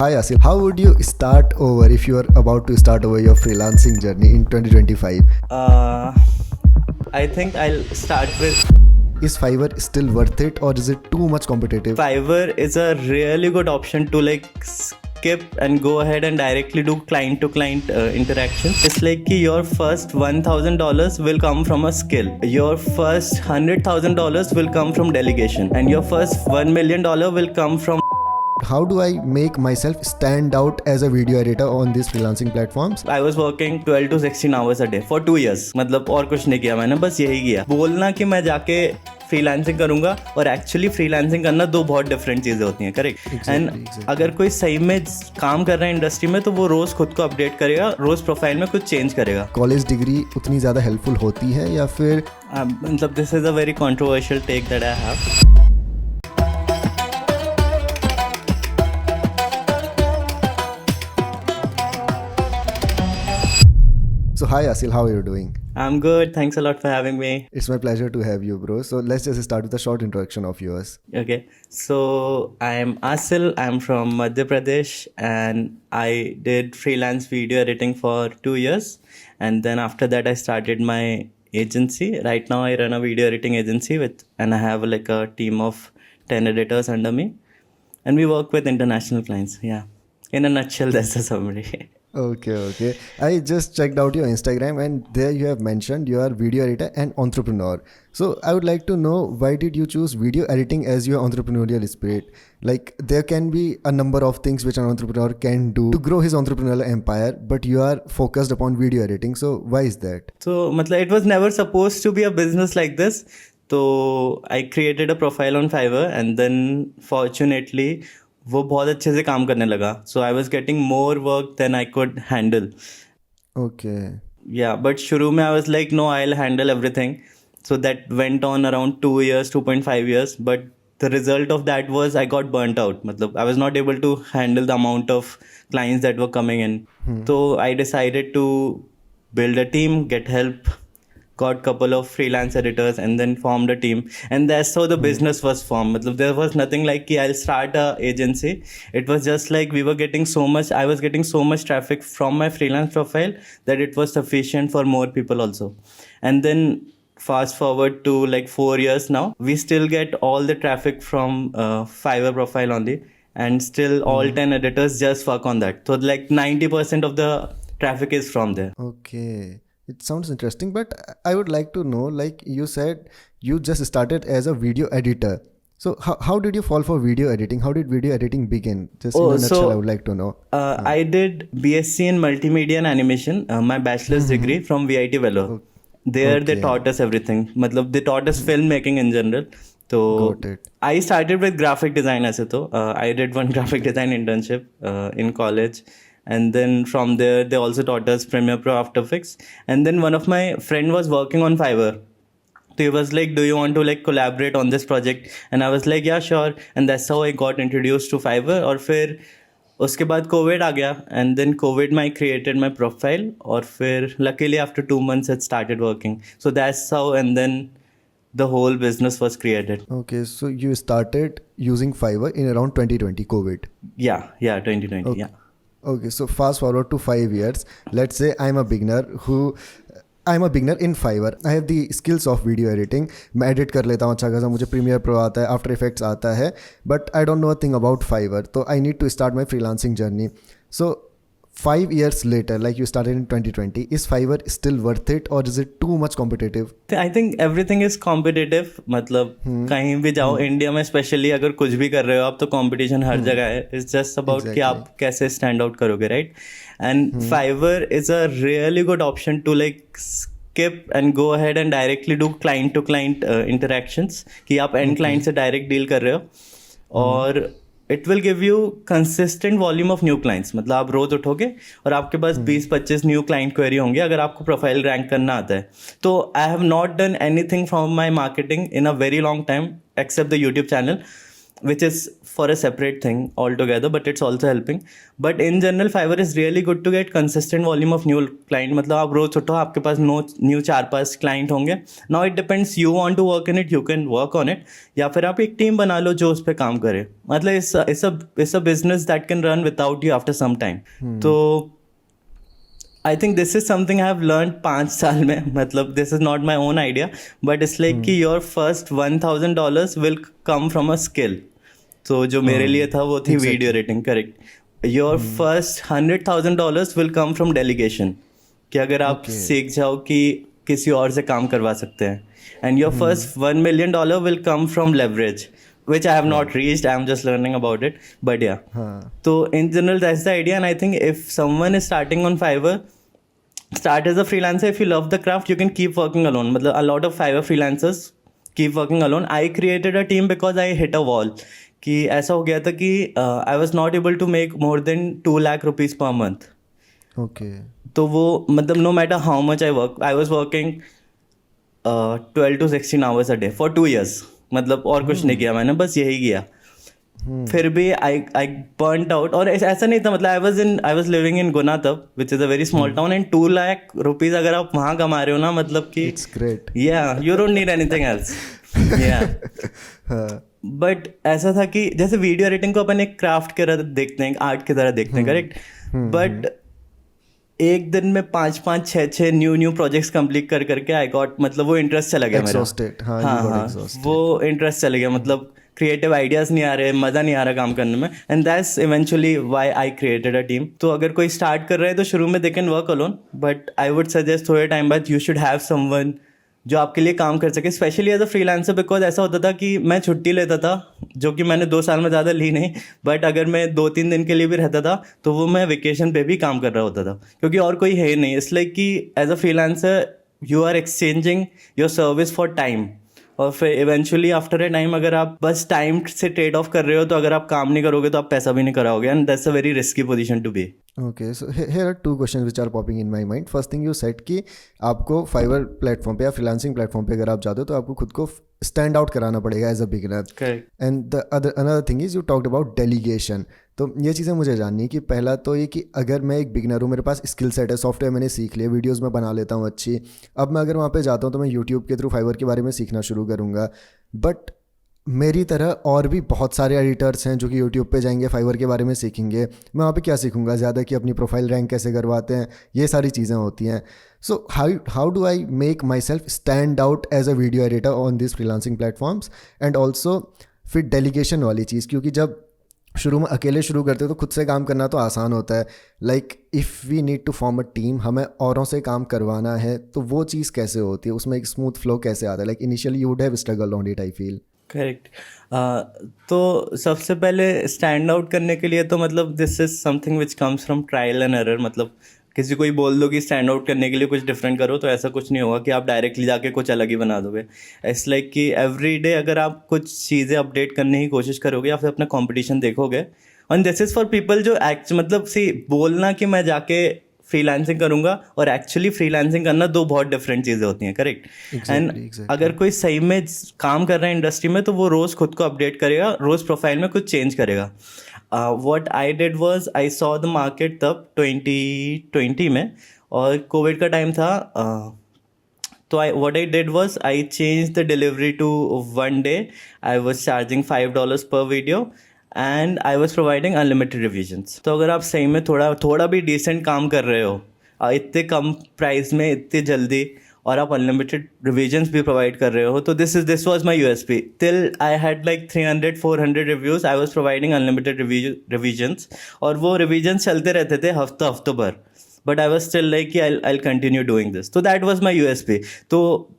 Hi Asil, how would you start over if you are about to start over your freelancing journey in 2025? Uh, I think I'll start with Is Fiverr still worth it or is it too much competitive? Fiverr is a really good option to skip and go ahead and directly do client to client interaction. It's like your first $1,000 will come from a skill. Your first $100,000 will come from delegation, and your first $1 million will come from. How do I make myself stand out as a video editor on these freelancing platforms? I was working 12 to 16 hours a day for 2 years. मतलब और कुछ नहीं किया मैंने, बस यही किया. बोलना कि मैं जाके फ्रीलांसिंग करूंगा और एक्चुअली फ्रीलांसिंग करना दो बहुत डिफरेंट चीज़ें होती हैं. करेक्ट. एंड अगर कोई सही में काम कर रहा है इंडस्ट्री में तो वो रोज़ खुद को अपडेट करेगा, रोज़ प्रोफाइल में कुछ चेंज करेगा. कॉलेज डिग्री उतनी ज़्यादा हेल्पफुल होती है या फिर मतलब this is a very controversial take that I have. So hi Asil, how are you doing? I'm good. Thanks a lot for having me. It's my pleasure to have you, bro. So let's just start with a short introduction of yours. Okay, so I'm Asil. I'm from Madhya Pradesh, and I did freelance video editing for 2 years, and then after that I started my agency. Right now I run a video editing agency and I have like a team of 10 editors under me, and we work with international clients. Yeah, in a nutshell, that's the summary. Okay. I just checked out your Instagram and there you have mentioned you are video editor and entrepreneur. So I would like to know, why did you choose video editing as your entrepreneurial spirit? Like there can be a number of things which an entrepreneur can do to grow his entrepreneurial empire, but you are focused upon video editing. So why is that? So मतलब it was never supposed to be a business like this. So I created a profile on Fiverr, and then fortunately वो बहुत अच्छे से काम करने लगा. So I was getting more work than I could handle. Okay. Yeah, but शुरू में I was like, no, I'll handle everything. So that went on around 2 years, 2.5 years. But the result of that was I got burnt out. मतलब I was not able to handle the amount of clients that were coming in. So I decided to build a team, get help, got couple of freelance editors, and then formed a team, and that's how the business was formed. Matlab, there was nothing like ki I'll start a agency. It was just like I was getting so much traffic from my freelance profile that it was sufficient for more people also. And then fast forward to like 4 years now, we still get all the traffic from Fiverr profile only, and still all 10 editors just work on that. So like 90% of the traffic is from there. Okay. It sounds interesting, but I would like to know, like you said, you just started as a video editor. So how did you fall for video editing? How did video editing begin? Just in a nutshell, I would like to know. I did BSc in multimedia and animation, my bachelor's degree from VIT Vellore. There they taught us everything. Matlab, they taught us filmmaking in general. So Got it. I started with graphic design as I did one graphic design internship in college. And then from there, they also taught us Premiere Pro, After Effects. And then one of my friend was working on Fiverr. So he was like, do you want to like collaborate on this project? And I was like, yeah, sure. And that's how I got introduced to Fiverr. और फिर उसके बाद COVID आ गया. And then COVID I created my profile. और फिर luckily after 2 months it started working. So that's how, and then the whole business was created. Okay, so you started using Fiverr in around 2020, COVID. Yeah, 2020, Okay. yeah. Okay, so fast forward to 5 years. Let's say I'm a beginner in Fiverr. I have the skills of video editing. मैं edit कर लेता हूँ अच्छा खासा, मुझे Premiere Pro आता है, After Effects आता है, but I don't know a thing about Fiverr. So I need to start my freelancing journey. So 5 years later, like you started in 2020, is Fiverr still worth it or is it too much competitive? I think everything is competitive. मतलब कहीं भी जाओ India में specially अगर कुछ भी कर रहे हो आप तो कंपटीशन हर जगह है. इट्स जस्ट अबाउट कि आप कैसे स्टैंड आउट करोगे, right? And Fiverr is a really good option to like skip and go ahead and directly do client to client interactions कि आप end client से direct deal कर रहे हो. और it will give you consistent volume of new clients. मतलब आप रोज उठोगे और आपके पास 20-25 न्यू क्लाइंट क्वेरी होंगे अगर आपको प्रोफाइल रैंक करना आता है. तो I have not done anything from my marketing in a very long time except the YouTube channel. which is for a separate thing altogether, but it's also helping. But in general, Fiverr is really good to get consistent volume of new client. मतलब आप रोज उठो, आपके पास new 4-5 client होंगे. Now it depends, you want to work in it, you can work on it, या फिर आप एक टीम बना लो जो उस पर काम करे. मतलब it's a business that can run without you after some time. तो I think this is something I have learn 5 साल में. मतलब this is not my own idea, but it's like कि your first $1,000 will come from a skill. तो जो मेरे लिए था वो थी video editing. Correct. Your first $100,000 will come from delegation, कि अगर आप सीख जाओ कि किसी और से काम करवा सकते हैं. And your first $1 million will come from leverage, which I have not reached. I'm just learning about it. But yeah. So in general, that's the idea. And I think if someone is starting on Fiverr, start as a freelancer. If you love the craft, you can keep working alone. मतलब a lot of Fiverr freelancers keep working alone. I created a team because I hit a wall. कि ऐसा हो गया था कि I was not able to make more than 2 lakh rupees per month. Okay. तो वो मतलब no matter how much I work, I was working 12 to 16 hours a day for 2 years. मतलब और कुछ नहीं किया मैंने, बस यही किया. फिर भी आई बर्नड आउट. और ऐसा नहीं था, मतलब आई वाज लिविंग इन गुना तब, which is a very small town, and 2 lakh rupees अगर आप वहाँ कमा रहे हो ना, मतलब कि इट्स ग्रेट. या you don't need anything else. या बट ऐसा था कि जैसे वीडियो एडिटिंग को अपन एक क्राफ्ट की तरह देखते हैं, आर्ट की तरह देखते हैं, करेक्ट. बट एक दिन में 5-5, 6-6 न्यू प्रोजेक्ट्स कंप्लीट कर करके आई गॉट, मतलब वो इंटरेस्ट चला गया मेरा. हाँ, वो इंटरेस्ट चला गया. मतलब क्रिएटिव आइडियाज नहीं आ रहे, मज़ा नहीं आ रहा काम करने में. And that's eventually why I created a team. तो अगर कोई स्टार्ट कर रहा है तो शुरू में they can work alone, but I would suggest थोड़े टाइम बाद यू शुड हैव समवन जो आपके लिए काम कर सके, specially as a freelancer. Because ऐसा होता था कि मैं छुट्टी लेता था, जो कि मैंने 2 साल में ज़्यादा ली नहीं, बट अगर मैं 2-3 दिन के लिए भी रहता था तो वो मैं वेकेशन पे भी काम कर रहा होता था, क्योंकि और कोई है नहीं. इसलिए कि as a freelancer you are exchanging your service for time. और फिर इवेंचुअली आफ्टर ए टाइम अगर आप बस टाइम से ट्रेड ऑफ कर रहे हो, तो अगर आप काम नहीं करोगे तो आप पैसा भी नहीं कराओगे. And that's a very risky position to be. Okay, so here are 2 questions which are popping in my mind. First thing you said कि आपको Fiverr प्लेटफॉर्म पे या फ्रीलांसिंग प्लेटफॉर्म पे अगर आप जाते हो तो आपको खुद को स्टैंड आउट कराना पड़ेगा as a beginner. And the another thing is you talked about delegation. तो ये चीज़ें मुझे जाननी है कि पहला तो ये कि अगर मैं एक बिगिनर हूँ, मेरे पास स्किल सेट है, सॉफ्टवेयर मैंने सीख लिया, वीडियोज़ में बना लेता हूँ अच्छी. अब मैं अगर वहाँ पे जाता हूँ तो मैं यूट्यूब के थ्रू Fiverr के बारे में सीखना शुरू करूँगा. बट मेरी तरह और भी बहुत सारे एडिटर्स हैं जो कि यूट्यूब पे जाएंगे, Fiverr के बारे में सीखेंगे. मैं वहाँ पे क्या सीखूंगा ज़्यादा, कि अपनी प्रोफाइल रैंक कैसे करवाते हैं, ये सारी चीज़ें होती हैं. So how do I make myself stand out as a video editor on this freelancing platforms. And also फिर डेलीगेशन वाली चीज़, क्योंकि जब शुरू में अकेले शुरू करते हो तो खुद से काम करना तो आसान होता है. Like if we need to form a team, हमें औरों से काम करवाना है, तो वो चीज़ कैसे होती है, उसमें एक स्मूथ फ्लो कैसे आता है. Like initially you would have struggle on it, I feel. Correct. तो सबसे पहले स्टैंड आउट करने के लिए तो मतलब this is something which comes from trial and error. मतलब किसी को ही बोल दो कि स्टैंड आउट करने के लिए कुछ डिफरेंट करो, तो ऐसा कुछ नहीं होगा कि आप डायरेक्टली जाके कुछ अलग ही बना दोगे. इट्स लाइक कि एवरी डे अगर आप कुछ चीज़ें अपडेट करने की कोशिश करोगे या फिर अपना कॉम्पिटिशन देखोगे. And this is for people जो मतलब सी बोलना कि मैं जाके फ्रीलांसिंग करूंगा और एक्चुअली फ्रीलांसिंग करना 2 बहुत डिफरेंट चीज़ें होती हैं. करेक्ट. एंड अगर कोई सही में काम कर रहा है इंडस्ट्री में, तो वो रोज़ खुद को अपडेट करेगा, रोज़ प्रोफाइल में कुछ चेंज करेगा. What I did was I saw the market तब 2020 में, और कोविड का टाइम था. तो what I did was I change the delivery to 1 day. I was charging $5 पर video and I was providing unlimited revisions. तो अगर आप सही में थोड़ा भी डिसेंट काम कर रहे हो इतने कम प्राइस में इतनी जल्दी, और आप अनलिमिटेड रिविजन्स भी प्रोवाइड कर रहे हो, तो this was my USP. Till I had like 300-400 reviews, I was providing unlimited revisions, और वो रिविजन्स चलते रहते थे हफ्तों भर. But I was still like कि आई कंटिन्यू डूइंग दिस. तो दैट वाज माय यूएसपी. तो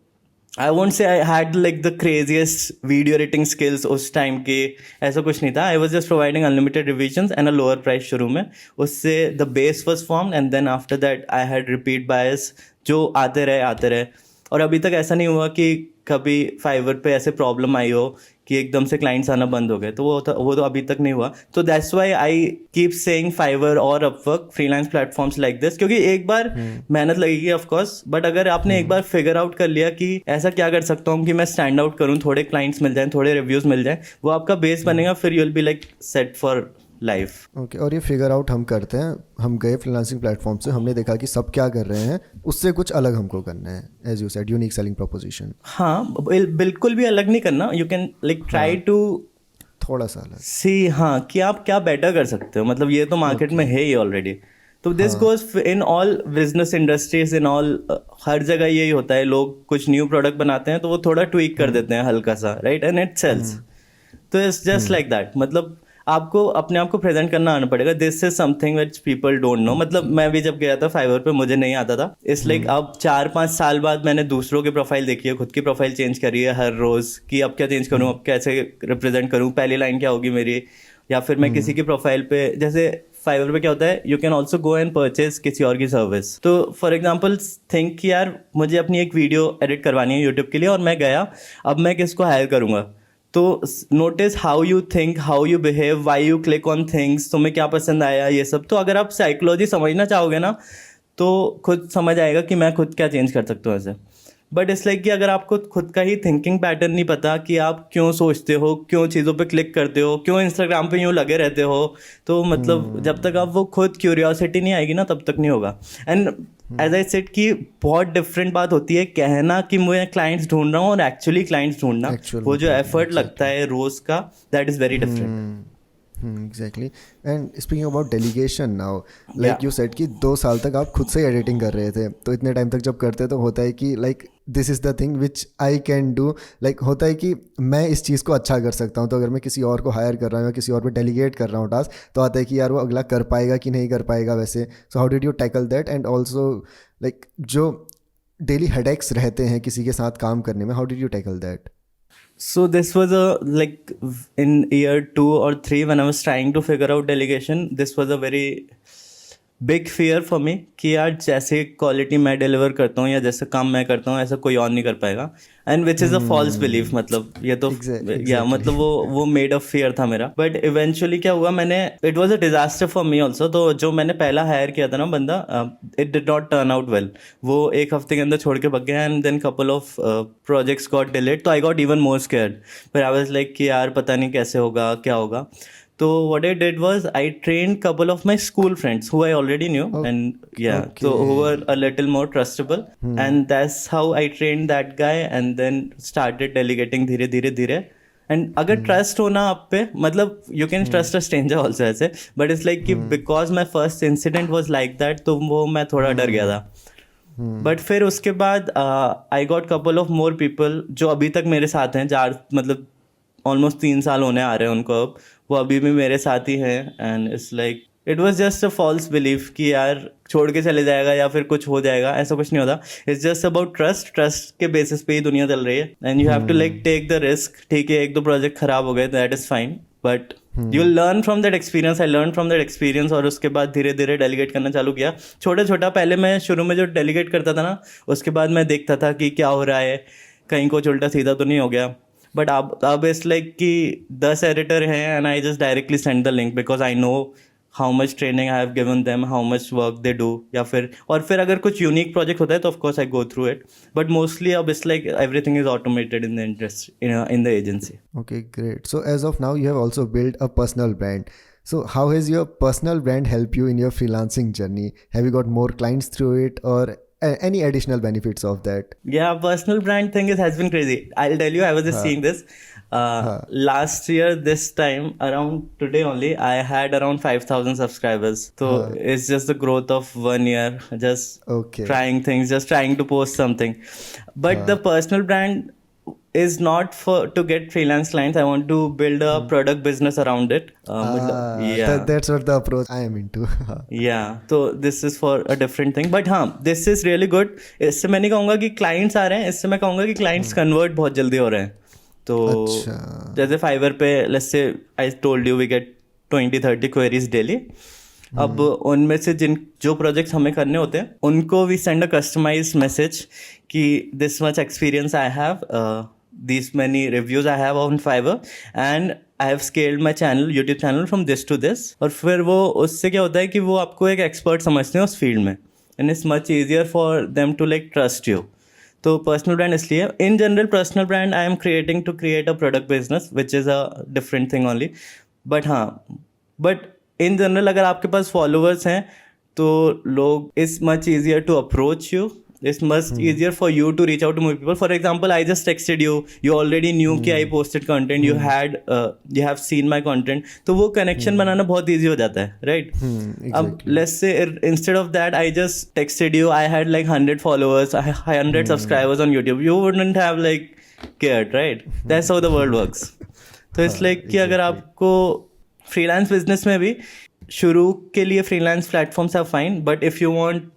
I won't say I had like the craziest video editing skills उस टाइम के, ऐसा कुछ नहीं था. I was just providing unlimited revisions and a lower price शुरू में. उससे the base was formed, and then after that I had repeat buyers जो आते रहे. और अभी तक ऐसा नहीं हुआ कि कभी फाइवर पे ऐसे प्रॉब्लम आई हो कि एकदम से क्लाइंट्स आना बंद हो गए, तो वो तो अभी तक नहीं हुआ. तो that's why I keep saying Fiverr और Upwork, freelance platforms like this, क्योंकि एक बार मेहनत लगेगी ऑफ कोर्स, बट अगर आपने एक बार फिगर आउट कर लिया कि ऐसा क्या कर सकता हूँ कि मैं स्टैंड आउट करूँ, थोड़े क्लाइंट्स मिल जाएं, थोड़े रिव्यूज मिल जाएं, वो आपका बेस बनेगा, फिर you will be like set for life. Okay और ये फिगर आउट हम करते हैं, हम गए फ्रीलांसिंग प्लेटफॉर्म से, हमने देखा कि सब क्या कर रहे हैं, उससे कुछ अलग हमको करना है, as you said unique selling proposition. हाँ, बिल्कुल भी अलग नहीं करना. You can like try to थोड़ा सा अलग. सी, हाँ, कि आप क्या बेटर कर सकते हो. मतलब ये तो मार्केट में है ही ऑलरेडी. तो this goes in all business industries, in all, हर जगह यही होता है. लोग कुछ न्यू प्रोडक्ट बनाते हैं तो वो थोड़ा ट्वीक कर देते हैं हल्का सा, राइट, एंड इट सेल्स. तो इट्स जस्ट लाइक दैट. मतलब आपको अपने आप को प्रेजेंट करना आना पड़ेगा. This is something which people don't know. मतलब मैं भी जब गया था फाइवर पे, मुझे नहीं आता था. इट्स लाइक अब 4-5 साल बाद मैंने दूसरों की प्रोफाइल देखी है, खुद की प्रोफाइल चेंज करी है हर रोज, कि अब क्या चेंज करूँ, अब कैसे रिप्रेजेंट करूँ, पहली लाइन क्या होगी मेरी. या फिर मैं किसी की प्रोफाइल पे, जैसे फाइवर पे क्या होता है, you can also go and purchase किसी और की सर्विस. तो फॉर एग्जाम्पल थिंक कि यार मुझे अपनी एक वीडियो एडिट करवानी है यूट्यूब के लिए, और मैं गया, अब मैं किसको हायर करूंगा. तो notice how you think, how you behave, why you click on things, तुम्हें क्या पसंद आया, ये सब. तो अगर आप साइकोलॉजी समझना चाहोगे ना, तो खुद समझ आएगा कि मैं खुद क्या चेंज कर सकता हूँ ऐसे. बट इट्स लाइक कि अगर आपको खुद का ही थिंकिंग पैटर्न नहीं पता कि आप क्यों सोचते हो, क्यों चीज़ों पे क्लिक करते हो, क्यों इंस्टाग्राम पे यूँ लगे रहते हो, तो मतलब जब तक आप वो खुद क्यूरियोसिटी नहीं आएगी ना, तब तक नहीं होगा. एंड एज आई सेड कि बहुत डिफरेंट बात होती है कहना कि मैं क्लाइंट्स ढूंढ रहा हूँ और एक्चुअली क्लाइंट्स ढूंढना. वो जो एफर्ट लगता है रोज का, that is very different. Exactly. And speaking about delegation now, like you said कि 2 साल तक आप खुद से एडिटिंग कर रहे थे, तो इतने टाइम तक जब करते तो होता है कि like this is the thing which I can do. Like होता है कि मैं इस चीज़ को अच्छा कर सकता हूँ, तो अगर मैं किसी और को हायर कर रहा हूँ या किसी और पे डेलीगेट कर रहा हूँ टास्क, तो आता है कि यार वो अगला कर पाएगा कि नहीं कर पाएगा वैसे. So how did you tackle that, and also like जो डेली हेडेक्स रहते हैं किसी के साथ काम करने में, how did you tackle that? So this was like in year 2 or 3 when I was trying to figure out delegation, this was a very big fear for me कि यार जैसे क्वालिटी मैं डिलीवर करता हूँ या जैसे काम मैं करता हूँ ऐसा कोई और नहीं कर पाएगा. And which is a false belief. मतलब ये तो या मतलब वो मेड अ फियर था मेरा. बट इवेंचुअली क्या हुआ, मैंने, it was a disaster for me also. तो जो मैंने पहला हायर किया था ना बंदा, it did not turn out well. वो 1 हफ्ते के अंदर छोड़ के भाग गया, and then couple of projects got delayed. तो I got even more scared. पर आई वाज लाइक कि यार पता नहीं कैसे होगा, क्या होगा. So what I did was I trained couple of my school friends who I already knew, and yeah, so who were a little more trustable, and that's how I trained that guy, and then started delegating धीरे धीरे धीरे. And अगर trust हो ना आप पे, मतलब you can trust a stranger also ऐसे, but it's like कि because my first incident was like that, तो वो मैं थोड़ा डर गया था. बट फिर उसके बाद I got couple of more people जो अभी तक मेरे साथ हैं, मतलब ऑलमोस्ट 3 साल होने आ रहे हैं उनको अब, वो अभी भी मेरे साथ ही हैं. And it's like it was just a false belief कि यार छोड़ के चले जाएगा या फिर कुछ हो जाएगा, ऐसा कुछ नहीं होता. इट्स जस्ट अबाउट ट्रस्ट के बेसिस पे ही दुनिया चल रही है. And you have to like take the risk. ठीक है, 1-2 प्रोजेक्ट खराब हो गए, that is fine, but you learn from that experience. I learn from that experience. और उसके बाद धीरे धीरे डेलीगेट करना चालू किया, छोटा. पहले मैं शुरू में जो डेलीगेट करता था ना, उसके बाद मैं देखता था कि क्या हो रहा है, कहीं कुछ उल्टा सीधा तो नहीं हो गया. बट अब इट्स लाइक कि 10 एडिटर हैं, and I just directly send the link because I know how much training I have given them, how much work they do. या फिर अगर कुछ यूनिक प्रोजेक्ट होता है तो of course I go through it. But mostly अब it's like everything is automated in the industry, in the agency. Okay, great. So as of now, you have also built a personal brand. So how has your personal brand helped you in your freelancing journey? Have you got more clients through it, or any additional benefits of that? Yeah, personal brand thing has been crazy. I'll tell you, I was just seeing this. Last year, this time, around today only, I had around 5,000 subscribers. So it's just the growth of 1 year, just trying things, just trying to post something. But the personal brand is not to get freelance clients. I want to build a product business around it. That's what the approach I am into. Yeah, so this is for a different thing. But हाँ, this is really good. इससे मैं नहीं कहूँगा कि clients आ रहे हैं, इससे मैं कहूँगा कि clients convert बहुत जल्दी हो रहे हैं. तो जैसे Fiverr पे let's say I told you we get 20-30 queries daily. अब उनमें से जो प्रोजेक्ट्स हमें करने होते हैं उनको we send a customized message कि this much experience I have, these many reviews I have on Fiverr and I have scaled my channel, YouTube channel from this to this. और फिर वो उससे क्या होता है कि वो आपको एक एक्सपर्ट समझते हैं उस फील्ड में and it's much easier for them to like trust you. तो पर्सनल ब्रांड इसलिए in general personal brand I am creating to create a product business which is a different thing only. But in general अगर आपके पास followers हैं तो लोग it's much easier to approach you. It's much easier for you to reach out to more people. For example, I just texted you. You already knew कि I posted content. You have seen my content. तो वो connection बनाना बहुत easy हो जाता है, right? अब let's say instead of that, I just texted you. I had like 100 followers, 100 subscribers on YouTube. You wouldn't have like cared, right? That's how the world works. तो it's like कि अगर आपको freelance business में भी शुरू के लिए freelance platforms are fine, but if you want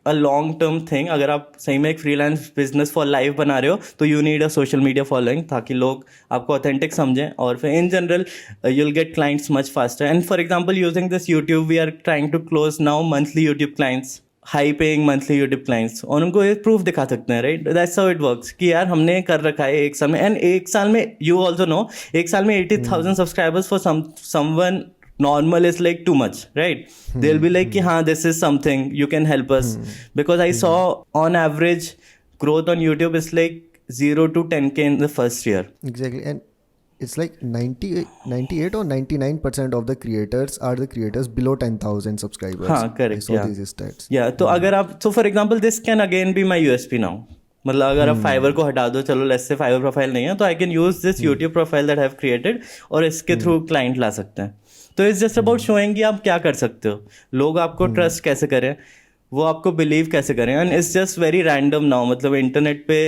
a long term thing, अगर आप सही में एक फ्रीलांस बिजनेस फॉर लाइफ बना रहे हो तो you need a social media following ताकि लोग आपको ऑथेंटिक समझें और फिर in general you'll get clients much faster. And for example using this YouTube we are trying to close now monthly YouTube clients, high paying monthly YouTube clients, और उनको एक proof दिखा सकते हैं, right? That's how it works कि यार हमने कर रखा है एक साल में. एंड एक साल में यू ऑल्सो नो एक साल में 80,000 subscribers for someone normal is like too much, right? They'll be like हाँ this is something you can help us, because I saw on average growth on YouTube is like 0 to 10K in the first year. Exactly. And it's like 98 or 99% of the creators are the creators below 10,000 subscribers. हाँ, correct. I saw these stats. Yeah, तो अगर आप so for example this can again be my USP now. मतलब अगर आप fibre को हटा दो, चलो लेट्स से फाइवर प्रोफाइल नहीं है तो I can use this YouTube profile that I have created और इसके थ्रू क्लाइंट ला सकते हैं. तो इट्स जस्ट अबाउट शोइंग कि आप क्या कर सकते हो, लोग आपको ट्रस्ट कैसे करें, वो आपको बिलीव कैसे करें. And it's just very random now. मतलब इंटरनेट पे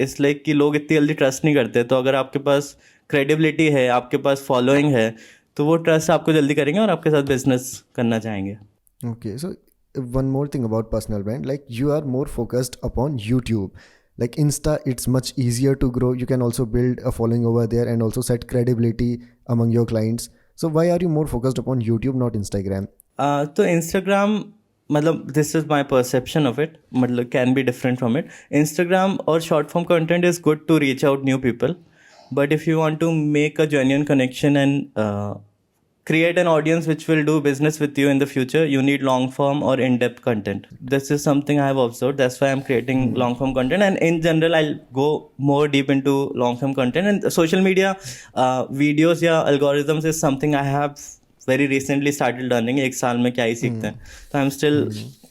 इट्स लाइक कि लोग इतनी जल्दी ट्रस्ट नहीं करते. तो अगर आपके पास क्रेडिबिलिटी है, आपके पास फॉलोइंग है, तो वो ट्रस्ट आपको जल्दी करेंगे और आपके साथ बिजनेस करना चाहेंगे. Okay, so one more thing about personal brand, like you are more focused upon YouTube. Like Insta, it's much easier to grow. You can also build a following over there and also set credibility among your clients. So why are you more focused upon YouTube, not Instagram? तो Instagram, मतलब this is my perception of it, मतलब can be different from it. Instagram और short form content is good to reach out new people, but if you want to make a genuine connection and create an audience which will do business with you in the future, you need long form or in-depth content. This is something I have observed. That's why I'm creating long form content. And in general, I'll go more deep into long form content. And social media videos या algorithms is something I have very recently started learning. एक साल में क्या ही सीखते हैं. So I'm still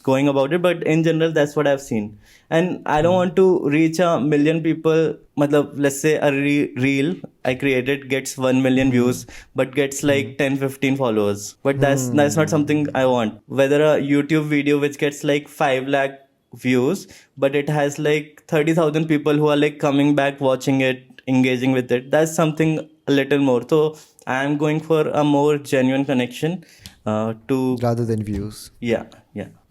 going about it. But in general, that's what I've seen. And I don't want to reach a million people. मतलब let's say a reel I created gets 1 million views but gets like 10-15 followers. But that's not something I want. Whether a YouTube video which gets like 5 lakh views but it has like 30,000 people who are like coming back, watching it, engaging with it, that's something a little more. So I am going for a more genuine connection to rather than views. Yeah.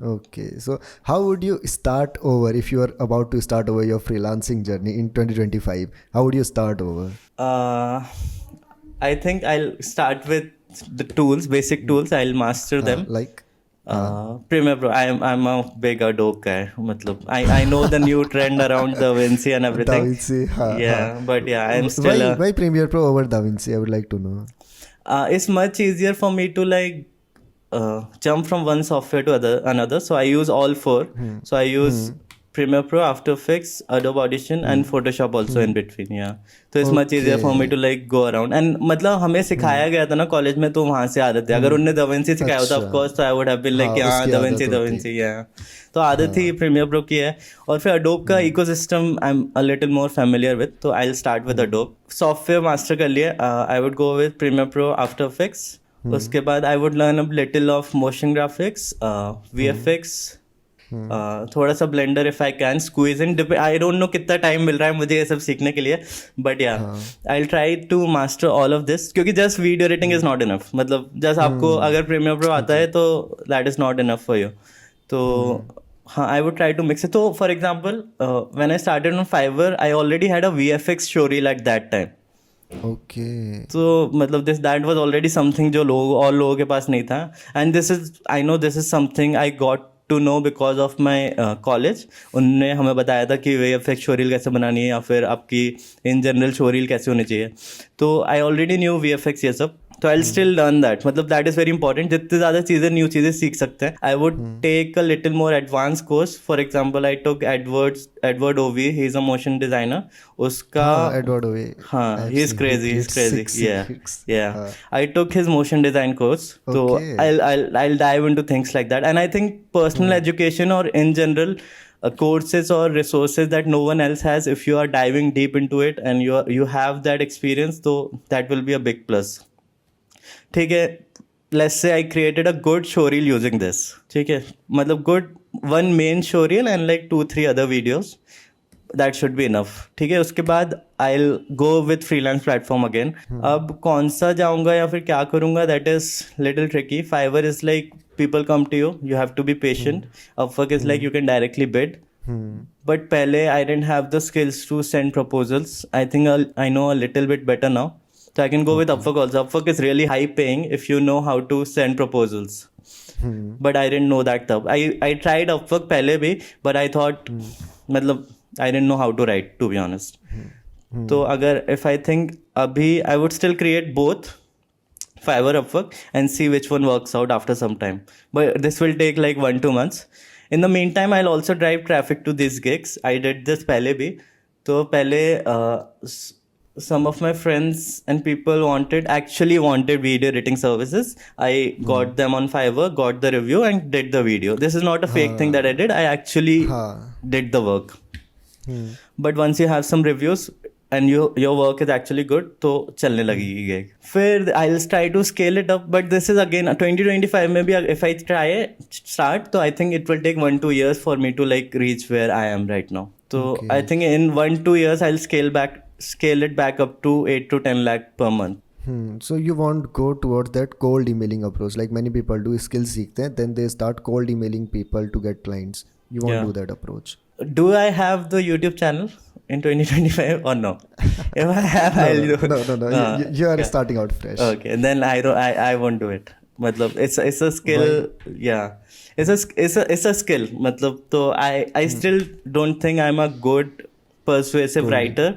Okay, so how would you start over if you are about to start over your freelancing journey in 2025? How would you start over? I think I'll start with the tools, basic tools. I'll master them. Like Premiere Pro. I'm a big Adobe guy. मतलब I know the new trend around DaVinci and everything. DaVinci, but yeah, I'm still. Why Premiere Pro over DaVinci? I would like to know. It's much easier for me to like jump from one software to another. So I use all 4. So I use Premiere Pro, After Effects, Adobe Audition and Photoshop also in between. Yeah. So it's much easier for me to like go around. And मतलब हमें सिखाया गया था ना college में, तो वहाँ से आदत है. अगर उनने DaVinci सिखाया होता of course, तो I would have been like हाँ DaVinci. Yeah. तो आदत ही Premiere Pro की है. और फिर Adobe का ecosystem I'm a little more familiar with. तो I'll start with Adobe. Software master कर लिए. I would go with Premiere Pro, After Effects. उसके बाद I would learn a little of motion graphics, VFX, थोड़ा सा blender if I can squeeze in. I don't know कितना time मिल रहा है मुझे ये सब सीखने के लिए, बट या I will try to master all of this, क्योंकि just video editing is not enough. मतलब जस्ट आपको अगर प्रीमियर प्रो आता है तो that is not enough for you. तो हाँ, I would try to mix it. तो for example when I started on Fiverr I already had a VFX show reel at that time. Okay. तो मतलब this that was already something जो लोगों के पास नहीं था. And this is I know this is something I got to know because of my college. उनने हमें बताया था कि VFX शोरील कैसे बनानी है या फिर आपकी इन जनरल शोरील कैसे होनी चाहिए. तो आई ऑलरेडी न्यू VFX ये सब. तो आई स्टिल लर्न दैट. मतलब दैट इज़ वेरी इंपॉर्टेंट. जितनी ज़्यादा चीज़ें न्यू चीज़ें सीख सकते हैं. I would take a little more advance course. For example I took Edward ओवी. He is a motion designer. उसका हाँ, एडवर्ड ओवे. हाँ, I've he is seen he crazy. He's creates crazy. sick Yeah, lyrics. yeah. I took his motion design course, so Okay. I'll dive into things like that. And I think personal education or in general, courses or resources that no one else has. If you are diving deep into it and you have that experience, so that will be a big plus. ठीक है. Let's say I created a good showreel using this. ठीक है. मतलब good one main showreel and like 2-3 other videos. That should be enough. ठीक है. उसके बाद I'll go with freelance platform again. अब कौन सा जाऊंगा या फिर क्या करूंगा, that is little tricky. Fiverr is like people come to you. You have to be patient. Upwork is like you can directly bid. But पहले I didn't have the skills to send proposals. I think I know a little bit better now. So I can go with Upwork also. Upwork is really high paying if you know how to send proposals. But I didn't know that तब. I tried Upwork पहले भी, but I thought मतलब I didn't know how to write, to be honest. तो अगर if I think अभी I would still create both Fiverr, Upwork and see which one works out after some time. But this will take like 1-2 months. In the meantime, I'll also drive traffic to these gigs. I did this पहले भी. तो पहले some of my friends and people actually wanted video editing services. I got them on Fiverr, got the review and did the video. This is not a fake thing that I did. I actually did the work. But once you have some reviews and your work is actually good, तो चलने लगेगी gig. फिर I'll try to scale it up, but this is again 2025 maybe. If I start, so I think it will take 1-2 years for me to like reach where I am right now. So I think in 1-2 years I'll scale it back up to 8 to 10 lakh per month. So you won't go towards that cold emailing approach like many people do. Skills सीखते हैं, then they start cold emailing people to get clients. You won't do that approach. Do I have the YouTube channel in 2025 or no? If I have, I'll do it. No. You are starting out fresh. Okay, then I won't do it. मतलब it's a skill. Why? Yeah, it's a skill. मतलब तो I still don't think I'm a good persuasive writer.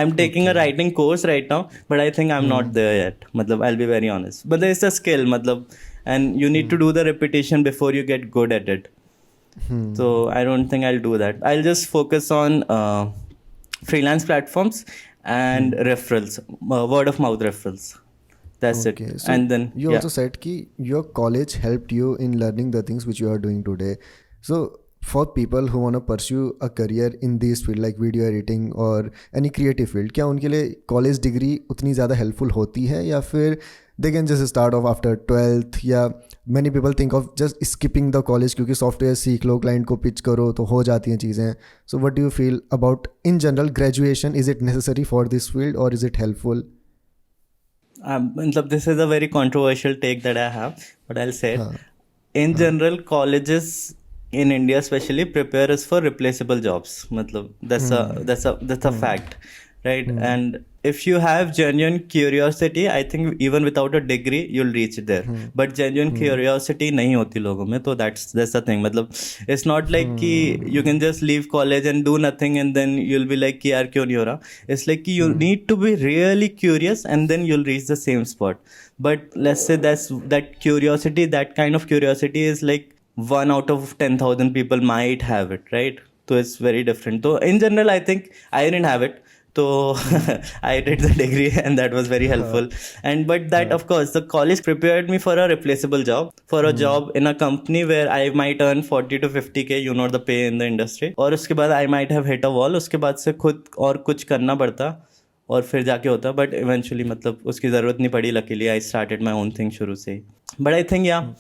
I'm taking a writing course right now, but I think I'm not there yet. मतलब I'll be very honest. But it's a skill. मतलब and you need to do the repetition before you get good at it. So I don't think I'll do that. I'll just focus on freelance platforms and referrals, word of mouth referrals. That's it. So and then you also said कि your college helped you in learning the things which you are doing today. So for people who want to pursue a career in this field like video editing or any creative field, क्या उनके लिए college degree उतनी ज़्यादा helpful होती है या फिर they can just start off after 12th, या many people think of just skipping the college क्योंकि software सीख लो, client को pitch करो तो हो जाती हैं चीज़ें. So what do you feel about in general graduation? Is it necessary for this field or is it helpful? This is a very controversial take that I have, but I'll say it. In general, colleges in India especially prepare us for replaceable jobs. That's a fact, right? And if you have genuine curiosity, I think even without a degree you'll reach there. But genuine curiosity नहीं होती लोगों में, तो that's the thing. It's not like कि you can just leave college and do nothing and then you'll be like कि यार क्यों नहीं हो रहा. It's like कि you need to be really curious and then you'll reach the same spot. But let's say that curiosity, that kind of curiosity is like 1 out of 10,000 people might have it, right? So it's very different. So in general, I think I didn't have it. So I did the degree and that was very helpful. But that, of course, the college prepared me for a replaceable job, for a job in a company where I might earn 40 to 50K, you know, the pay in the industry. और उसके बाद I might have hit a wall. उसके बाद से खुद और कुछ करना पड़ता और फिर जाके होता. But eventually मतलब उसकी ज़रूरत नहीं पड़ी. Luckily, I started my own thing शुरू से. But I think, yeah,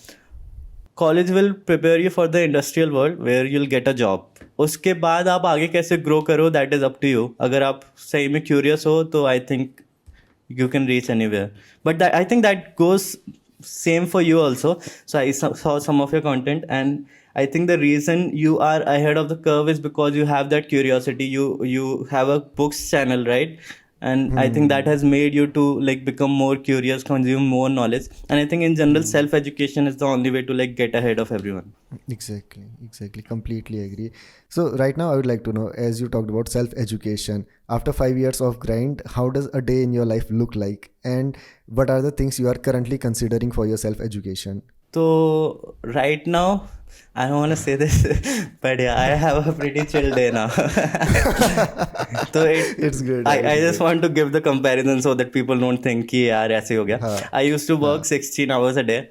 college will prepare you for the industrial world where you'll get a job. उसके बाद आप आगे कैसे ग्रो करो, that is up to you. अगर आप सही में क्यूरियस हो तो I think you can reach anywhere. But I think that goes same for you also. So I saw some of your content and I think the reason you are ahead of the curve is because you have that curiosity. You have a books channel, right? and I think that has made you to like become more curious, consume more knowledge, and I think in general self education is the only way to like get ahead of everyone. Exactly. Completely agree. So right now I would like to know, as you talked about self-education, after 5 years of grind, how does a day in your life look like? And what are the things you are currently considering for your self-education? So right now, I don't want to say this, but yeah, I have a pretty chill day now. So It's good. I just want to give the comparison so that people don't think कि यार ऐसे हो गया. हाँ. I used to work 16 hours a day.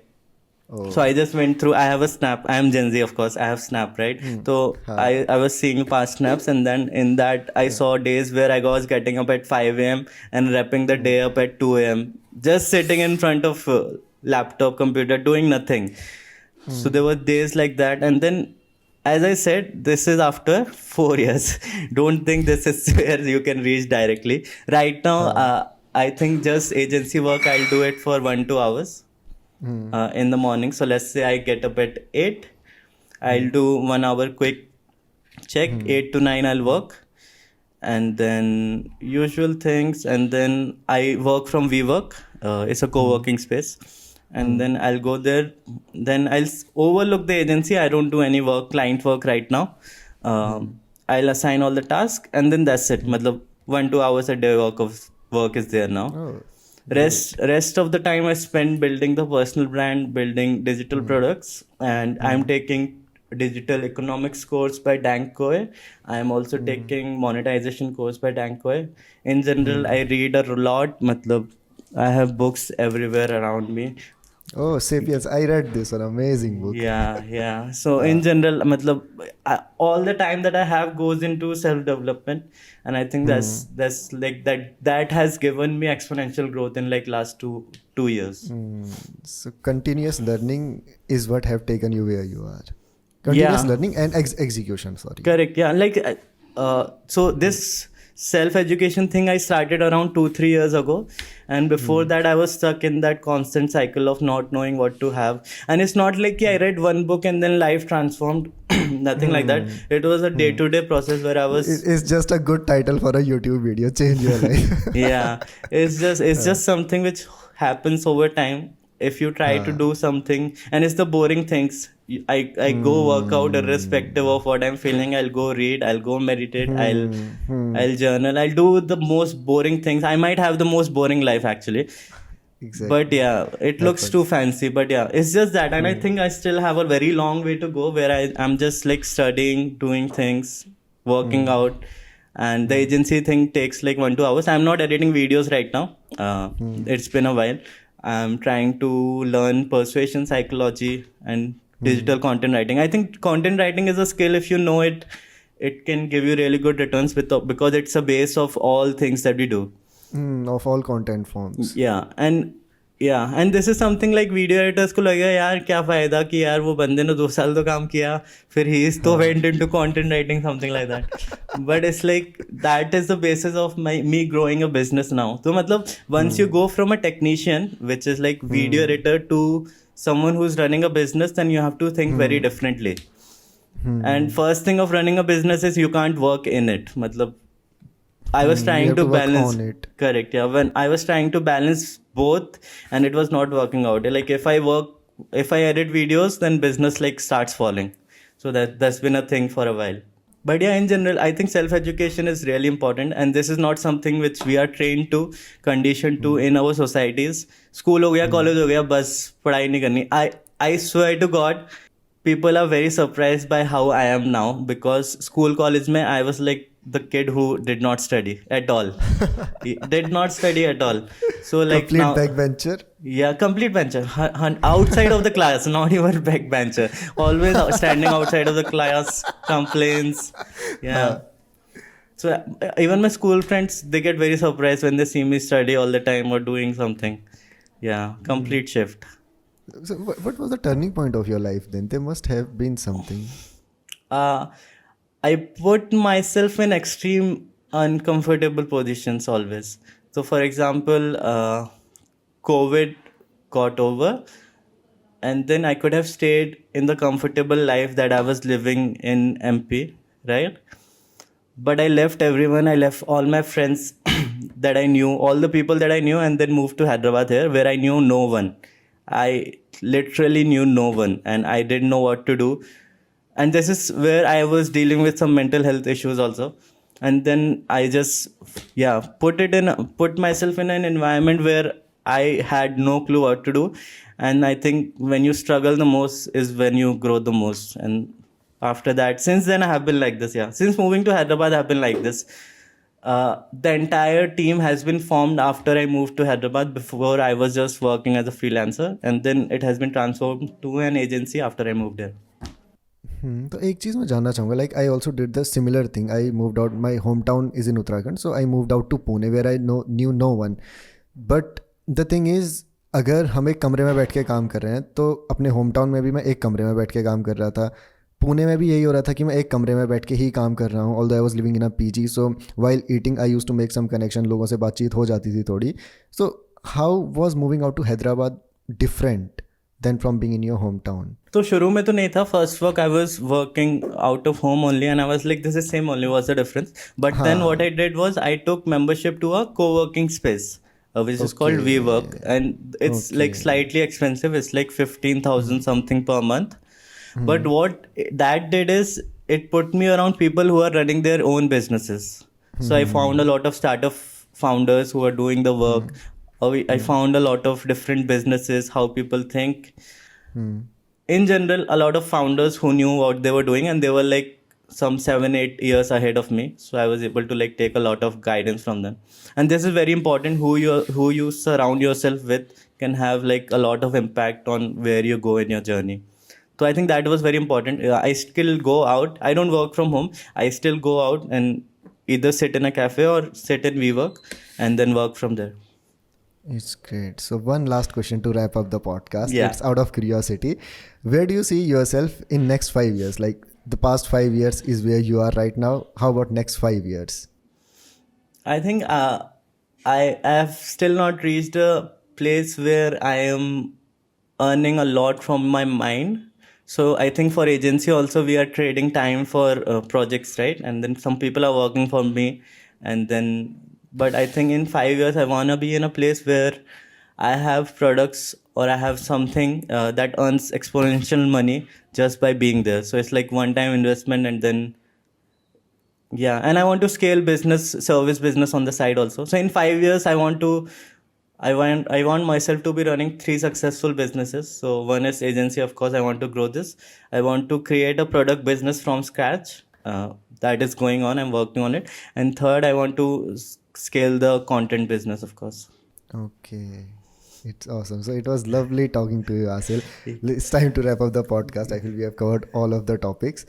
Oh. So I just went through. I have a Snap. I am Gen Z, of course. I have Snap, right? So I was seeing past snaps, and then in that I saw days where I was getting up at 5 a.m. and wrapping the day up at 2 a.m. just sitting in front of laptop, computer, doing nothing. So there were days like that, and then, as I said, this is after 4 years. Don't think this is where you can reach directly. Right now, I think just agency work, I'll do it for 1-2 hours in the morning. So let's say I get up at 8. I'll do 1 hour quick check. 8 to 9 I'll work. And then usual things. And then I work from WeWork. It's a co-working space. And then I'll go there. Then I'll overlook the agency. I don't do any work, client work right now. I'll assign all the tasks, and then that's it. Matlab 1-2 hours a day work is there now. Oh. Rest of the time I spend building the personal brand, building digital products, and I'm taking digital economics course by Dank Koe. I am also taking monetization course by Dank Koe. In general, I read a lot. Matlab, I have books everywhere around me. Oh, Sapiens. I read this, an amazing book. Yeah. So in general, matlab, all the time that I have goes into self-development, and I think that's like that has given me exponential growth in like last two years. So continuous learning is what have taken you where you are. Continuous learning and execution. Sorry. Correct. Yeah. Like so this self-education thing I started around 2-3 years ago, and before that I was stuck in that constant cycle of not knowing what to have. And it's not like I read one book and then life transformed. Nothing like that. It was a day-to-day process where I was It's just a good title for a YouTube video. Change your life. yeah, it's just something which happens over time. If you try to do something, and it's the boring things, I go work out irrespective of what I'm feeling. I'll go read, I'll go meditate, I'll journal, I'll do the most boring things. I might have the most boring life actually. Exactly. But yeah, it looks too fancy. But yeah, it's just that. And I think I still have a very long way to go where I'm just like studying, doing things, working out. And the agency thing takes like 1-2 hours. I'm not editing videos right now. It's been a while. I'm trying to learn persuasion psychology and digital content writing. I think content writing is a skill. If you know it, it can give you really good returns because it's a base of all things that we do. Of all content forms. And this is something like video editors को लगेगा यार क्या फायदा कि यार वो बंदे ने 2 साल तो काम किया फिर he is तो went into content writing, something like that. But it's like that is the basis of me growing a business now. So मतलब once you go from a technician, which is like video editor, to someone who's running a business, then you have to think very differently. And first thing of running a business is you can't work in it. मतलब I was trying to balance it. Correct. Yeah. When I was trying to balance both, and it was not working out. Like if I edit videos, then business like starts falling. So that's been a thing for a while. But yeah, in general, I think self-education is really important, and this is not something which we are trained to, conditioned to in our societies. School हो गया, college हो गया, बस पढ़ाई नहीं करनी. I swear to God, people are very surprised by how I am now, because school, college में I was like the kid who did not study at all. He did not study at all. So like complete now, backbencher. Yeah, complete bencher. Outside of the class, not even backbencher. Always standing outside of the class, complaints. Yeah. So even my school friends, they get very surprised when they see me study all the time or doing something. Yeah, complete shift. So what was the turning point of your life then? There must have been something. I put myself in extreme uncomfortable positions always. So for example, COVID got over, and then I could have stayed in the comfortable life that I was living in MP, right? But I left everyone. I left all my friends. that I knew, all the people that I knew, and then moved to Hyderabad here, where I knew no one. I literally knew no one, and I didn't know what to do. And this is where I was dealing with some mental health issues also. And then I just, yeah, put myself in an environment where I had no clue what to do. And I think when you struggle the most is when you grow the most. And after that, since then I have been like this. Yeah, since moving to Hyderabad, I've been like this. The entire team has been formed after I moved to Hyderabad. Before, I was just working as a freelancer, and then it has been transformed to an agency after I moved here. तो एक चीज़ मैं जानना चाहूँगा, like I also did the similar thing. I moved out, my home town is in Uttarakhand, so I moved out to Pune where I knew no one. But the thing is, अगर हम एक कमरे में बैठ के काम कर रहे हैं, तो अपने होम टाउन में भी मैं एक कमरे में बैठ के काम कर रहा था. पुणे में भी यही हो रहा था कि मैं एक कमरे में बैठ के ही काम कर रहा हूँ. Although I was living in a PG, so while eating I use to make some connection, लोगों से बातचीत हो जाती थी थोड़ी. So how was moving out to Hyderabad different than from being in your home town? तो शुरू में तो नहीं था. First work I was working out of home only, and I was like this is same only, what's the difference. But then what I did was I took membership to a co-working space, which is called WeWork, and it's like slightly expensive. It's like 15,000 something per month. But what that did is it put me around people who are running their own businesses. So I found a lot of startup founders who are doing the work. I found a lot of different businesses, how people think. In general, a lot of founders who knew what they were doing, and they were like some 7-8 years ahead of me. So I was able to like take a lot of guidance from them. And this is very important. Who you surround yourself with can have like a lot of impact on where you go in your journey. So I think that was very important. I still go out. I don't work from home. I still go out and either sit in a cafe or sit in WeWork and then work from there. It's great. So one last question to wrap up the podcast. Yeah. It's out of curiosity. Where do you see yourself in next 5 years? Like the past 5 years is where you are right now. How about next 5 years? I think I have still not reached a place where I am earning a lot from my mind. So I think for agency also we are trading time for projects, right? And then some people are working for me, and then, but I think in 5 years I want to be in a place where I have products or I have something that earns exponential money just by being there. So it's like one-time investment, and then yeah, and I want to scale service business on the side also. So in 5 years I want myself to be running 3 successful businesses. So one is agency, of course. I want to grow this. I want to create a product business from scratch. That is going on. I'm working on it. And third, I want to scale the content business, of course. Okay. It's awesome. So it was lovely talking to you, Asil. It's time to wrap up the podcast. I feel we have covered all of the topics.